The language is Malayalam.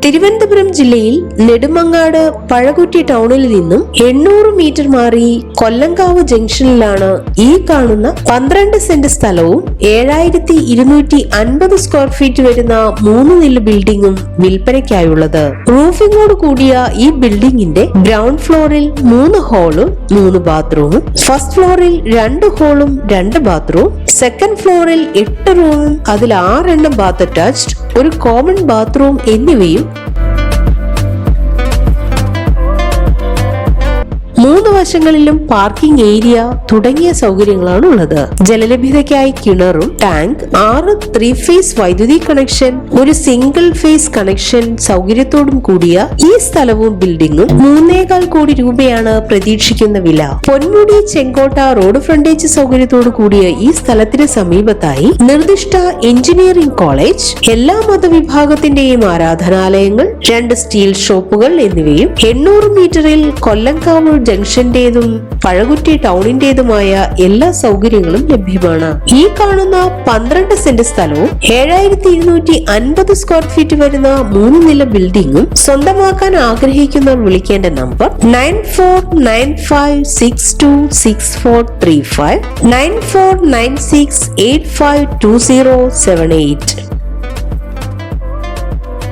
തിരുവനന്തപുരം ജില്ലയിൽ നെടുമങ്ങാട് പഴകുറ്റി ടൗണിൽ നിന്നും 800 മീറ്റർ മാറി കൊല്ലങ്കാവ് ജംഗ്ഷനിലാണ് ഈ കാണുന്ന 12 സെന്റ് സ്ഥലവും 7250 സ്ക്വയർ ഫീറ്റ് വരുന്ന 3 നില ബിൽഡിംഗും വിൽപ്പനയ്ക്കായുള്ളത്. റൂഫിംഗോട് കൂടിയ ഈ ബിൽഡിംഗിന്റെ ഗ്രൗണ്ട് ഫ്ലോറിൽ 3 ഹാളും 3 ബാത്റൂമും, ഫസ്റ്റ് ഫ്ലോറിൽ 2 ഹാളും 2 ബാത്റൂം, സെക്കൻഡ് ഫ്ലോറിൽ 8 റൂമും അതിൽ 6 എണ്ണം ബാത്ത് അറ്റാച്ച്ഡ്, ഒരു കോമൺ ബാത്റൂം എന്നിവയും 3 വശങ്ങളിലും പാർക്കിംഗ് ഏരിയ തുടങ്ങിയ സൗകര്യങ്ങളാണ് ഉള്ളത്. ജലലഭ്യതയ്ക്കായി കിണറും ടാങ്ക്, 6 3 ഫേസ് വൈദ്യുതി കണക്ഷൻ, ഒരു സിംഗിൾ ഫേസ് കണക്ഷൻ സൗകര്യത്തോടും കൂടിയ ഈ സ്ഥലവും ബിൽഡിംഗും 3.25 കോടി രൂപയാണ് പ്രതീക്ഷിക്കുന്ന വില. പൊന്മുടി ചെങ്കോട്ട റോഡ് ഫ്രണ്ടേജ് സൗകര്യത്തോടു കൂടിയ ഈ സ്ഥലത്തിന് സമീപത്തായി നിർദ്ദിഷ്ട എഞ്ചിനീയറിംഗ് കോളേജ്, എല്ലാ മതവിഭാഗത്തിന്റെയും ആരാധനാലയങ്ങൾ, 2 സ്റ്റീൽ ഷോപ്പുകൾ എന്നിവയും 800 മീറ്ററിൽ കൊല്ലങ്കാവ് ജംഗ്ഷന്റേതും പഴകുറ്റി ടൗണിന്റേതുമായ എല്ലാ സൗകര്യങ്ങളും ലഭ്യമാണ്. ഈ കാണുന്ന 12 സെന്റ് സ്ഥലവും 7250 സ്ക്വയർ ഫീറ്റ് വരുന്ന 3 നില ബിൽഡിംഗും സ്വന്തമാക്കാൻ ആഗ്രഹിക്കുന്നവർ വിളിക്കേണ്ട നമ്പർ 9495626435, 9496852078.